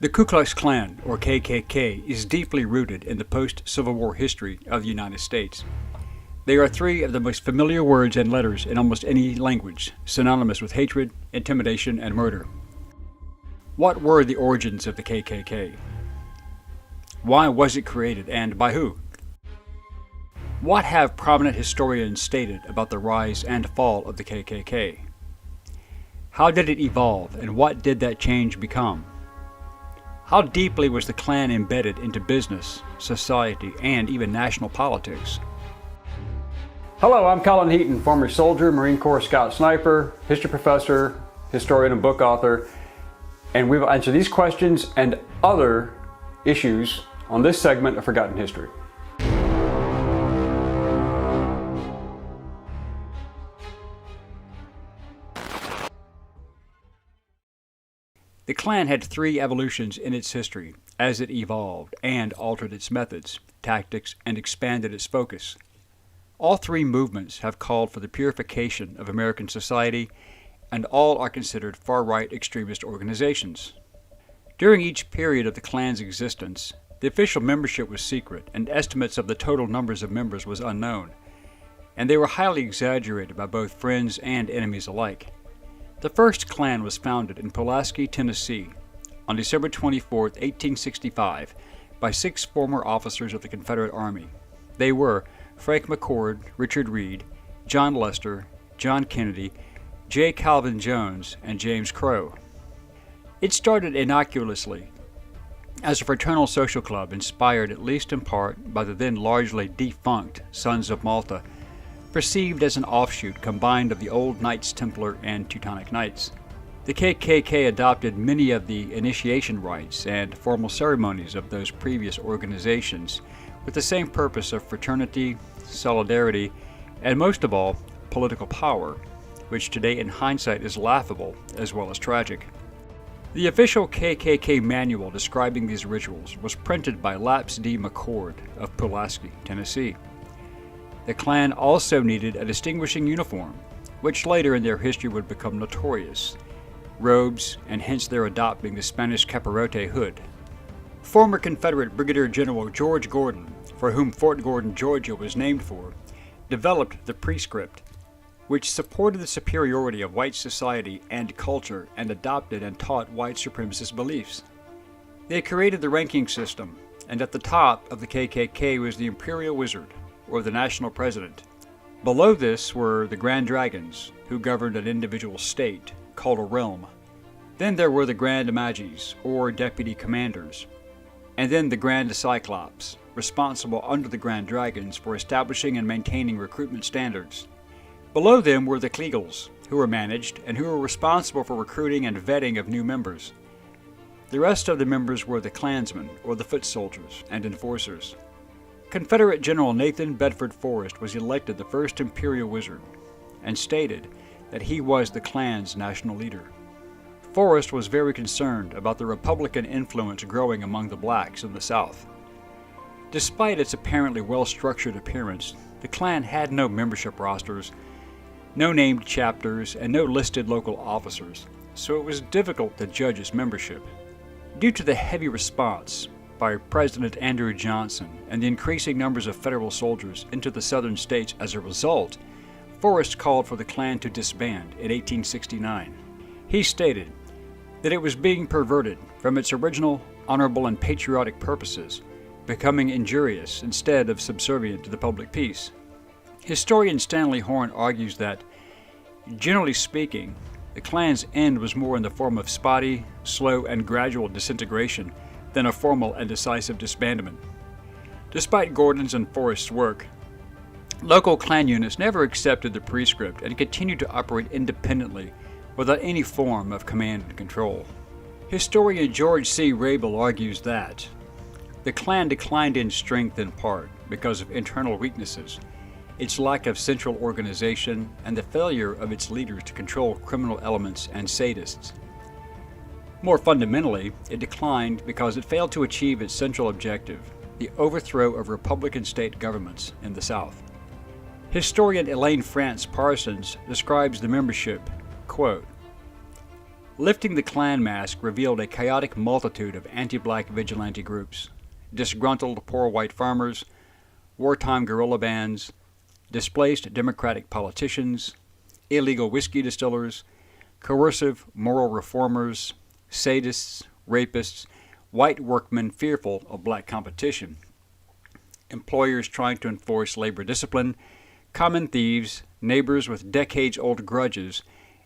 The Ku Klux Klan, or KKK, is deeply rooted in the post-Civil War history of the United States. They are three of the most familiar words and letters in almost any language, synonymous with hatred, intimidation, and murder. What were the origins of the KKK? Why was it created, and by who? What have prominent historians stated about the rise and fall of the KKK? How did it evolve, and what did that change become? How deeply was the Klan embedded into business, society, and even national politics? Hello, I'm Colin Heaton, former soldier, Marine Corps Scout Sniper, history professor, historian, and book author. And we will answer these questions and other issues on this segment of Forgotten History. The Klan had three evolutions in its history as it evolved and altered its methods, tactics, and expanded its focus. All three movements have called for the purification of American society, and all are considered far-right extremist organizations. During each period of the Klan's existence, the official membership was secret, and estimates of the total numbers of members was unknown, and they were highly exaggerated by both friends and enemies alike. The first Klan was founded in Pulaski, Tennessee, on December 24, 1865, by 6 former officers of the Confederate Army. They were Frank McCord, Richard Reed, John Lester, John Kennedy, J. Calvin Jones, and James Crow. It started innocuously as a fraternal social club inspired at least in part by the then largely defunct Sons of Malta, perceived as an offshoot combined of the old Knights Templar and Teutonic Knights. The KKK adopted many of the initiation rites and formal ceremonies of those previous organizations with the same purpose of fraternity, solidarity, and most of all, political power, which today in hindsight is laughable as well as tragic. The official KKK manual describing these rituals was printed by Laps D. McCord of Pulaski, Tennessee. The Klan also needed a distinguishing uniform, which later in their history would become notorious, robes, and hence their adopting the Spanish capirote hood. Former Confederate Brigadier General George Gordon, for whom Fort Gordon, Georgia was named for, developed the prescript, which supported the superiority of white society and culture and adopted and taught white supremacist beliefs. They created the ranking system, and at the top of the KKK was the Imperial Wizard, or the national president. Below this were the Grand Dragons, who governed an individual state, called a realm. Then there were the Grand Magis, or deputy commanders, and then the Grand Cyclops, responsible under the Grand Dragons for establishing and maintaining recruitment standards. Below them were the Kleagles, who were managed and who were responsible for recruiting and vetting of new members. The rest of the members were the Klansmen, or the foot soldiers, and enforcers. Confederate General Nathan Bedford Forrest was elected the first Imperial Wizard, and stated that he was the Klan's national leader. Forrest was very concerned about the Republican influence growing among the blacks in the South. Despite its apparently well-structured appearance, the Klan had no membership rosters, no named chapters, and no listed local officers, so it was difficult to judge its membership. Due to the heavy response by President Andrew Johnson and the increasing numbers of federal soldiers into the southern states as a result, Forrest called for the Klan to disband in 1869. He stated that it was being perverted from its original honorable and patriotic purposes, becoming injurious instead of subservient to the public peace. Historian Stanley Horn argues that, generally speaking, the Klan's end was more in the form of spotty, slow, and gradual disintegration than a formal and decisive disbandment. Despite Gordon's and Forrest's work, local Klan units never accepted the prescript and continued to operate independently without any form of command and control. Historian George C. Rabel argues that the Klan declined in strength in part because of internal weaknesses, its lack of central organization, and the failure of its leaders to control criminal elements and sadists. More fundamentally, it declined because it failed to achieve its central objective, the overthrow of Republican state governments in the South. Historian Elaine France Parsons describes the membership, quote, Lifting the Klan mask revealed a chaotic multitude of anti-black vigilante groups, disgruntled poor white farmers, wartime guerrilla bands, displaced Democratic politicians, illegal whiskey distillers, coercive moral reformers, sadists, rapists, white workmen fearful of black competition, employers trying to enforce labor discipline, common thieves, neighbors with decades-old grudges,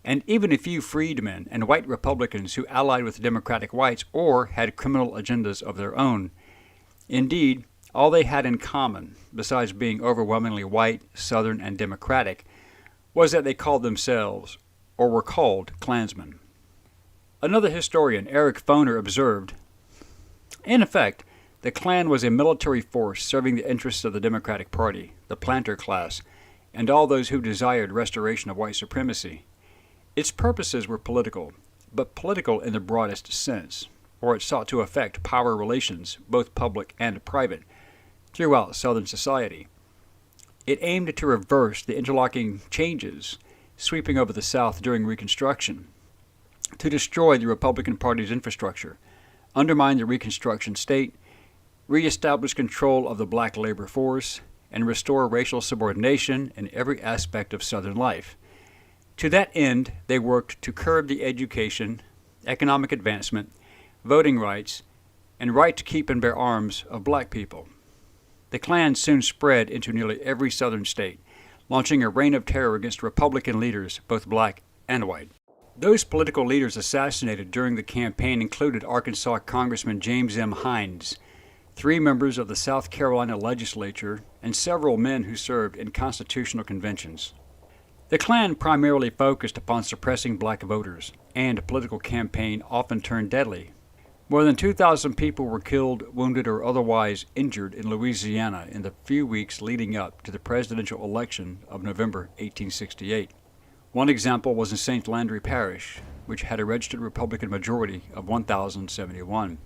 and even a few freedmen and white Republicans who allied with Democratic whites or had criminal agendas of their own. Indeed, all they had in common, besides being overwhelmingly white, Southern, and Democratic, was that they called themselves, or were called, Klansmen. Another historian, Eric Foner, observed, "In effect, the Klan was a military force serving the interests of the Democratic Party, the planter class, and all those who desired restoration of white supremacy. Its purposes were political, but political in the broadest sense, for it sought to affect power relations, both public and private, throughout Southern society. It aimed to reverse the interlocking changes sweeping over the South during Reconstruction, to destroy the Republican Party's infrastructure, undermine the Reconstruction state, reestablish control of the black labor force, and restore racial subordination in every aspect of Southern life. To that end, they worked to curb the education, economic advancement, voting rights, and right to keep and bear arms of black people. The Klan soon spread into nearly every Southern state, launching a reign of terror against Republican leaders, both black and white. Those political leaders assassinated during the campaign included Arkansas Congressman James M. Hines, 3 members of the South Carolina legislature, and several men who served in constitutional conventions. The Klan primarily focused upon suppressing black voters, and a political campaign often turned deadly. More than 2,000 people were killed, wounded, or otherwise injured in Louisiana in the few weeks leading up to the presidential election of November 1868. One example was in St. Landry Parish, which had a registered Republican majority of 1,071.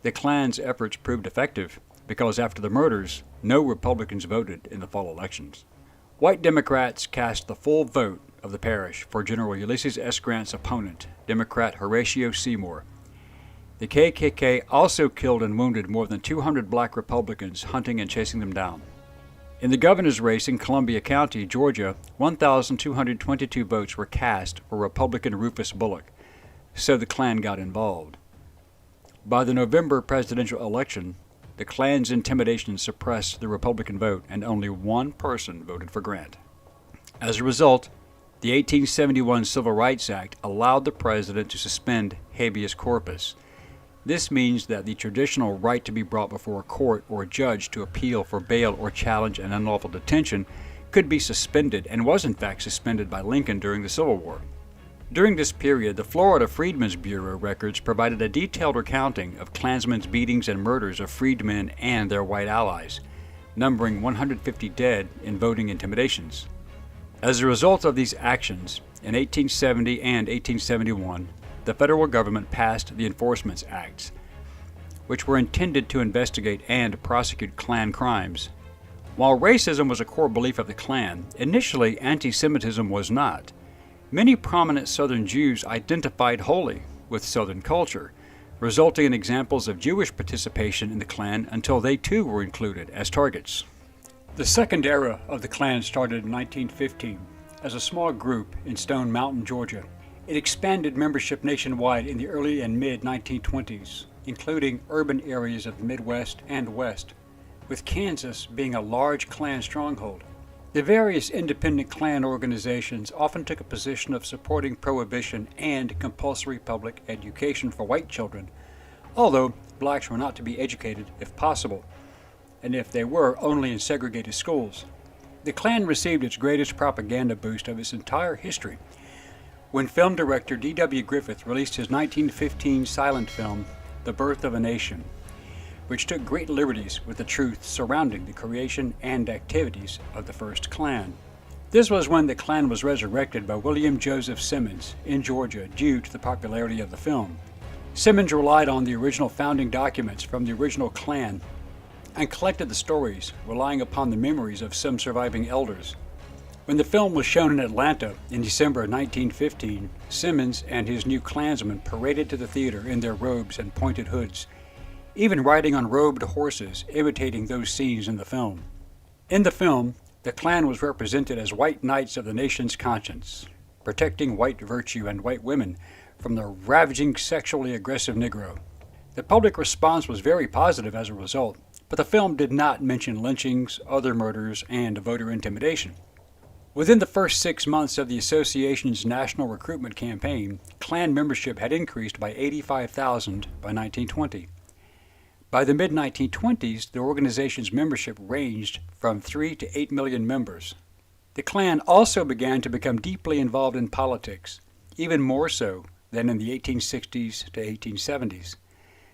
The Klan's efforts proved effective because after the murders, no Republicans voted in the fall elections. White Democrats cast the full vote of the parish for General Ulysses S. Grant's opponent, Democrat Horatio Seymour. The KKK also killed and wounded more than 200 black Republicans hunting and chasing them down. In the governor's race in Columbia County, Georgia, 1,222 votes were cast for Republican Rufus Bullock, so the Klan got involved. By the November presidential election, the Klan's intimidation suppressed the Republican vote, and only one person voted for Grant. As a result, the 1871 Civil Rights Act allowed the president to suspend habeas corpus. This means that the traditional right to be brought before a court or a judge to appeal for bail or challenge an unlawful detention could be suspended, and was in fact suspended by Lincoln during the Civil War. During this period, the Florida Freedmen's Bureau records provided a detailed recounting of Klansmen's beatings and murders of freedmen and their white allies, numbering 150 dead in voting intimidations. As a result of these actions, in 1870 and 1871, the federal government passed the Enforcement Acts, which were intended to investigate and prosecute Klan crimes. While racism was a core belief of the Klan, initially anti-Semitism was not. Many prominent Southern Jews identified wholly with Southern culture, resulting in examples of Jewish participation in the Klan until they too were included as targets. The second era of the Klan started in 1915 as a small group in Stone Mountain, Georgia. It expanded membership nationwide in the early and mid-1920s, including urban areas of the Midwest and West, with Kansas being a large Klan stronghold. The various independent Klan organizations often took a position of supporting prohibition and compulsory public education for white children, although blacks were not to be educated if possible, and if they were, only in segregated schools. The Klan received its greatest propaganda boost of its entire history when film director D.W. Griffith released his 1915 silent film, The Birth of a Nation, which took great liberties with the truth surrounding the creation and activities of the first Klan. This was when the Klan was resurrected by William Joseph Simmons in Georgia due to the popularity of the film. Simmons relied on the original founding documents from the original Klan and collected the stories, relying upon the memories of some surviving elders. When the film was shown in Atlanta in December of 1915, Simmons and his new Klansmen paraded to the theater in their robes and pointed hoods, even riding on robed horses, imitating those scenes in the film. In the film, the Klan was represented as white knights of the nation's conscience, protecting white virtue and white women from the ravaging sexually aggressive Negro. The public response was very positive as a result, but the film did not mention lynchings, other murders, and voter intimidation. Within the first 6 months of the association's national recruitment campaign, Klan membership had increased by 85,000 by 1920. By the mid-1920s, the organization's membership ranged from 3 to 8 million members. The Klan also began to become deeply involved in politics, even more so than in the 1860s to 1870s,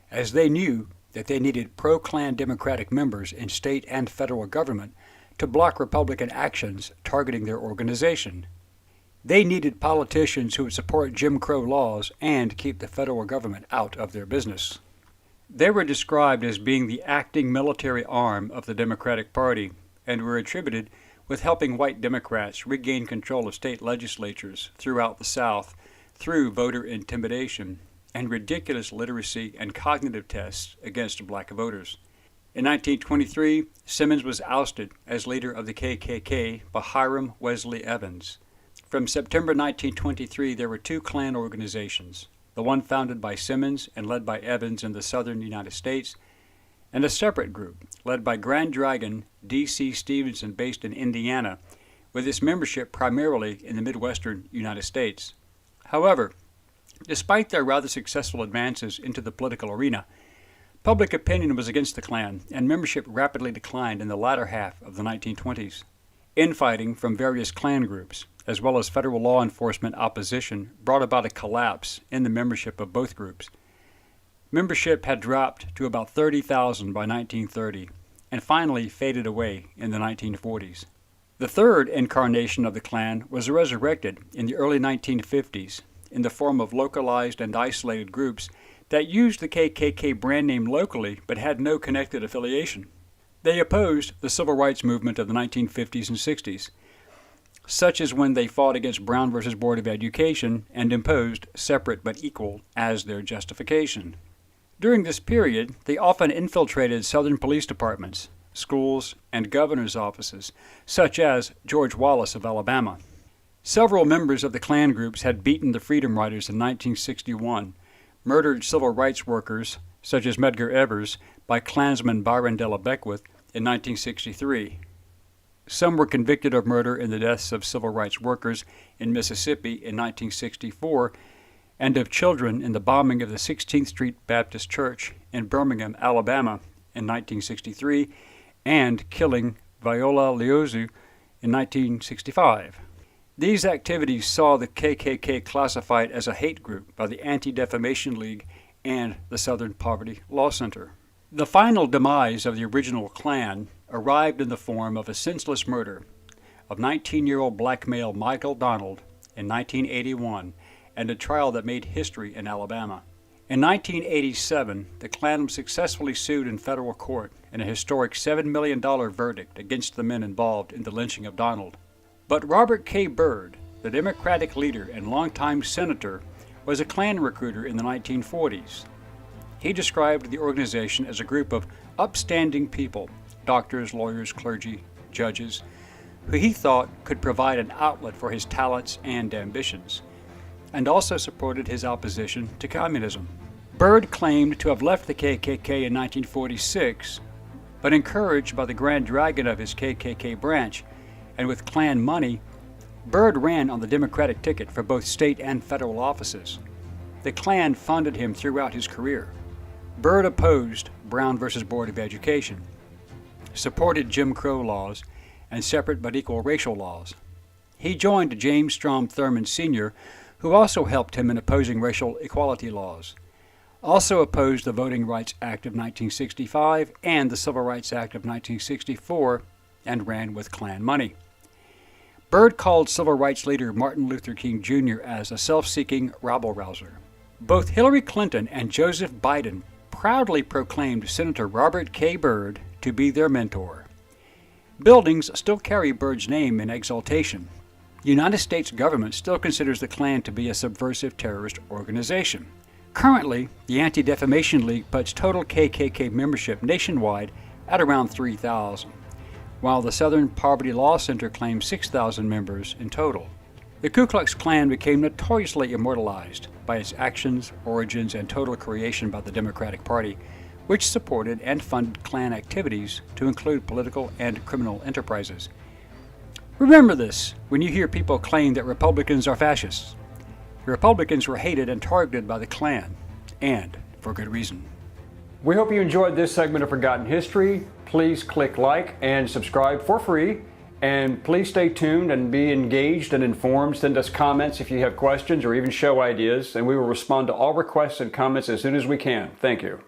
as they knew that they needed pro-Klan Democratic members in state and federal government to block Republican actions targeting their organization. They needed politicians who would support Jim Crow laws and keep the federal government out of their business. They were described as being the acting military arm of the Democratic Party and were attributed with helping white Democrats regain control of state legislatures throughout the South through voter intimidation and ridiculous literacy and cognitive tests against black voters. In 1923, Simmons was ousted as leader of the KKK by Hiram Wesley Evans. From September 1923, there were 2 Klan organizations, the one founded by Simmons and led by Evans in the southern United States, and a separate group led by Grand Dragon D.C. Stevenson based in Indiana, with its membership primarily in the Midwestern United States. However, despite their rather successful advances into the political arena, public opinion was against the Klan, and membership rapidly declined in the latter half of the 1920s. Infighting from various Klan groups, as well as federal law enforcement opposition, brought about a collapse in the membership of both groups. Membership had dropped to about 30,000 by 1930, and finally faded away in the 1940s. The third incarnation of the Klan was resurrected in the early 1950s in the form of localized and isolated groups that used the KKK brand name locally but had no connected affiliation. They opposed the civil rights movement of the 1950s and 60s, such as when they fought against Brown versus Board of Education and imposed separate but equal as their justification. During this period, they often infiltrated Southern police departments, schools, and governor's offices, such as George Wallace of Alabama. Several members of the Klan groups had beaten the Freedom Riders in 1961, murdered civil rights workers, such as Medgar Evers, by Klansman Byron Della Beckwith in 1963. Some were convicted of murder in the deaths of civil rights workers in Mississippi in 1964 and of children in the bombing of the 16th Street Baptist Church in Birmingham, Alabama in 1963 and killing Viola Liuzzi in 1965. These activities saw the KKK classified as a hate group by the Anti-Defamation League and the Southern Poverty Law Center. The final demise of the original Klan arrived in the form of a senseless murder of 19-year-old black male Michael Donald in 1981 and a trial that made history in Alabama. In 1987, the Klan was successfully sued in federal court in a historic $7 million verdict against the men involved in the lynching of Donald. But Robert K. Byrd, the Democratic leader and longtime senator, was a Klan recruiter in the 1940s. He described the organization as a group of upstanding people, doctors, lawyers, clergy, judges, who he thought could provide an outlet for his talents and ambitions, and also supported his opposition to communism. Byrd claimed to have left the KKK in 1946, but encouraged by the Grand Dragon of his KKK branch, and with Klan money, Byrd ran on the Democratic ticket for both state and federal offices. The Klan funded him throughout his career. Byrd opposed Brown versus Board of Education, supported Jim Crow laws, and separate but equal racial laws. He joined James Strom Thurmond Sr., who also helped him in opposing racial equality laws, also opposed the Voting Rights Act of 1965 and the Civil Rights Act of 1964, and ran with Klan money. Byrd called civil rights leader Martin Luther King Jr. as a self-seeking rabble-rouser. Both Hillary Clinton and Joseph Biden proudly proclaimed Senator Robert K. Byrd to be their mentor. Buildings still carry Byrd's name in exaltation. The United States government still considers the Klan to be a subversive terrorist organization. Currently, the Anti-Defamation League puts total KKK membership nationwide at around 3,000, while the Southern Poverty Law Center claims 6,000 members in total. The Ku Klux Klan became notoriously immortalized by its actions, origins, and total creation by the Democratic Party, which supported and funded Klan activities to include political and criminal enterprises. Remember this when you hear people claim that Republicans are fascists. The Republicans were hated and targeted by the Klan, and for good reason. We hope you enjoyed this segment of Forgotten History. Please click like and subscribe for free. And please stay tuned and be engaged and informed. Send us comments if you have questions or even show ideas, and we will respond to all requests and comments as soon as we can. Thank you.